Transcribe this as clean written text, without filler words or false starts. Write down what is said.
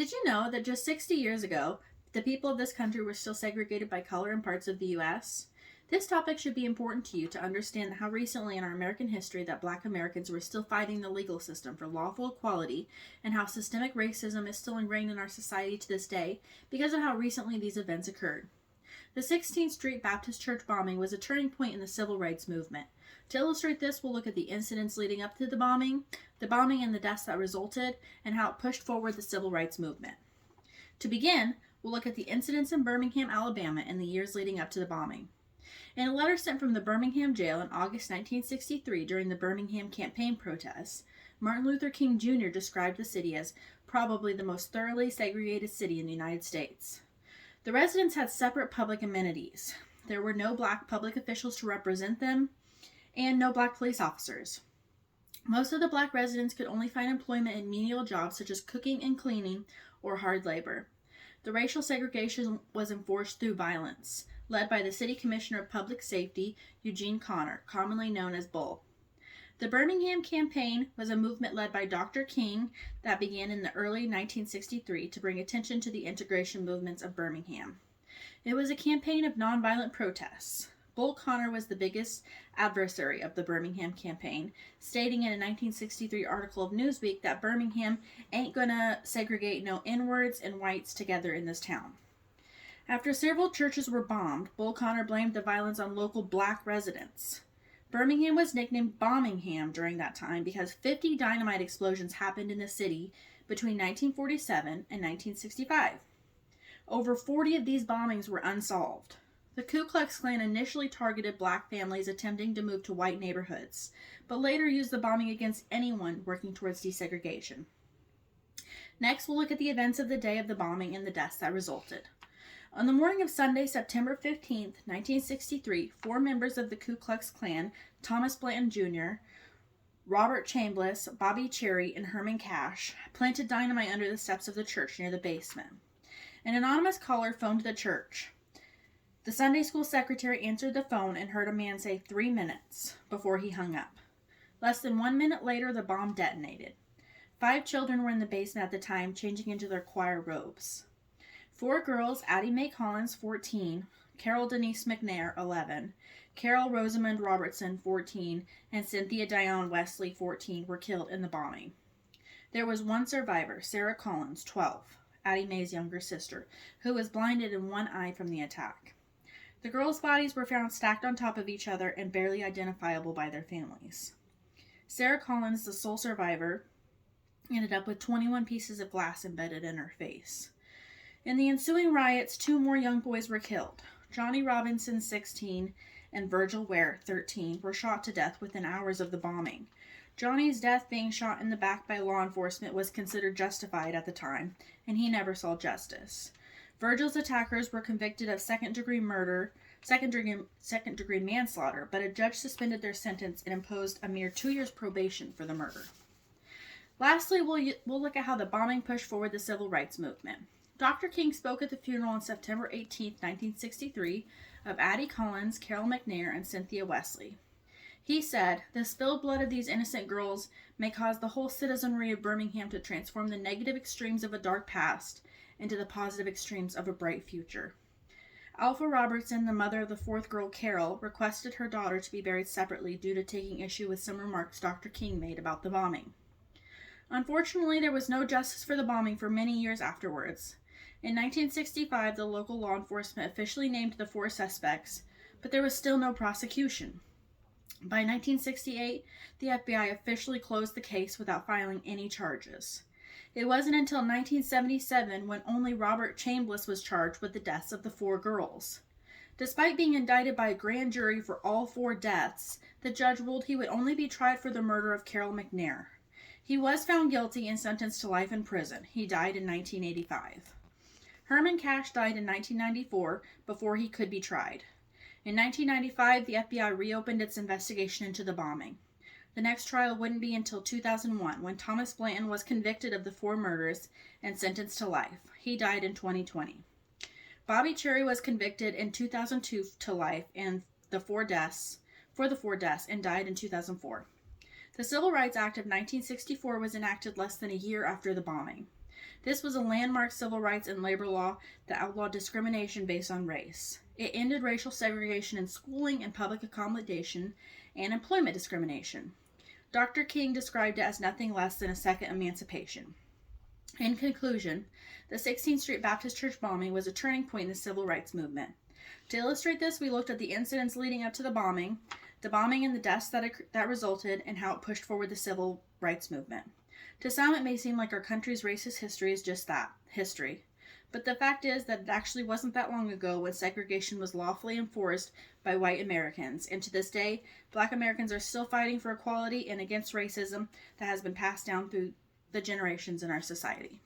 Did you know that just 60 years ago, the people of this country were still segregated by color in parts of the U.S.? This topic should be important to you to understand how recently in our American history that Black Americans were still fighting the legal system for lawful equality, and how systemic racism is still ingrained in our society to this day because of how recently these events occurred. The 16th Street Baptist Church bombing was a turning point in the civil rights movement. To illustrate this, we'll look at the incidents leading up to the bombing and the deaths that resulted, and how it pushed forward the civil rights movement. To begin, we'll look at the incidents in Birmingham, Alabama in the years leading up to the bombing. In a letter sent from the Birmingham jail in August 1963 during the Birmingham campaign protests, Martin Luther King Jr. described the city as probably the most thoroughly segregated city in the United States. The residents had separate public amenities. There were no Black public officials to represent them, and no Black police officers. Most of the Black residents could only find employment in menial jobs such as cooking and cleaning or hard labor. The racial segregation was enforced through violence, led by the City Commissioner of Public Safety, Eugene Connor, commonly known as Bull. The Birmingham campaign was a movement led by Dr. King that began in the early 1963 to bring attention to the integration movements of Birmingham. It was a campaign of nonviolent protests. Bull Connor was the biggest adversary of the Birmingham campaign, stating in a 1963 article of Newsweek that Birmingham ain't gonna segregate no N-words and whites together in this town. After several churches were bombed, Bull Connor blamed the violence on local Black residents. Birmingham was nicknamed Bombingham during that time because 50 dynamite explosions happened in the city between 1947 and 1965. Over 40 of these bombings were unsolved. The Ku Klux Klan initially targeted Black families attempting to move to white neighborhoods, but later used the bombing against anyone working towards desegregation. Next, we'll look at the events of the day of the bombing and the deaths that resulted. On the morning of Sunday, September 15, 1963, 4 members of the Ku Klux Klan, Thomas Blanton Jr., Robert Chambliss, Bobby Cherry, and Herman Cash, planted dynamite under the steps of the church near the basement. An anonymous caller phoned the church. The Sunday school secretary answered the phone and heard a man say 3 minutes before he hung up. Less than 1 minute later, the bomb detonated. 5 children were in the basement at the time, changing into their choir robes. 4 girls, Addie Mae Collins, 14, Carol Denise McNair, 11, Carol Rosamond Robertson, 14, and Cynthia Dion Wesley, 14, were killed in the bombing. There was one survivor, Sarah Collins, 12, Addie Mae's younger sister, who was blinded in one eye from the attack. The girls' bodies were found stacked on top of each other and barely identifiable by their families. Sarah Collins, the sole survivor, ended up with 21 pieces of glass embedded in her face. In the ensuing riots, 2 more young boys were killed. Johnny Robinson, 16, and Virgil Ware, 13, were shot to death within hours of the bombing. Johnny's death, being shot in the back by law enforcement, was considered justified at the time, and he never saw justice. Virgil's attackers were convicted of second-degree manslaughter, but a judge suspended their sentence and imposed a mere 2 years probation for the murder. Lastly, we'll look at how the bombing pushed forward the civil rights movement. Dr. King spoke at the funeral on September 18, 1963, of Addie Collins, Carol McNair, and Cynthia Wesley. He said, "The spilled blood of these innocent girls may cause the whole citizenry of Birmingham to transform the negative extremes of a dark past into the positive extremes of a bright future." Alpha Robertson, the mother of the 4th girl, Carol, requested her daughter to be buried separately due to taking issue with some remarks Dr. King made about the bombing. Unfortunately, there was no justice for the bombing for many years afterwards. In 1965, the local law enforcement officially named the 4 suspects, but there was still no prosecution. By 1968, the FBI officially closed the case without filing any charges. It wasn't until 1977 when only Robert Chambliss was charged with the deaths of the 4 girls. Despite being indicted by a grand jury for all 4 deaths, the judge ruled he would only be tried for the murder of Carol McNair. He was found guilty and sentenced to life in prison. He died in 1985. Herman Cash died in 1994 before he could be tried. In 1995, the FBI reopened its investigation into the bombing. The next trial wouldn't be until 2001, when Thomas Blanton was convicted of the 4 murders and sentenced to life. He died in 2020. Bobby Cherry was convicted in 2002 to life and the 4 deaths and died in 2004. The Civil Rights Act of 1964 was enacted less than a year after the bombing. This was a landmark civil rights and labor law that outlawed discrimination based on race. It ended racial segregation in schooling and public accommodation and employment discrimination. Dr. King described it as nothing less than a second emancipation. In conclusion, the 16th Street Baptist Church bombing was a turning point in the civil rights movement. To illustrate this, we looked at the incidents leading up to the bombing and the deaths that resulted, and how it pushed forward the civil rights movement. To some, it may seem like our country's racist history is just that, history. But the fact is that it actually wasn't that long ago when segregation was lawfully enforced by white Americans, and to this day, Black Americans are still fighting for equality and against racism that has been passed down through the generations in our society.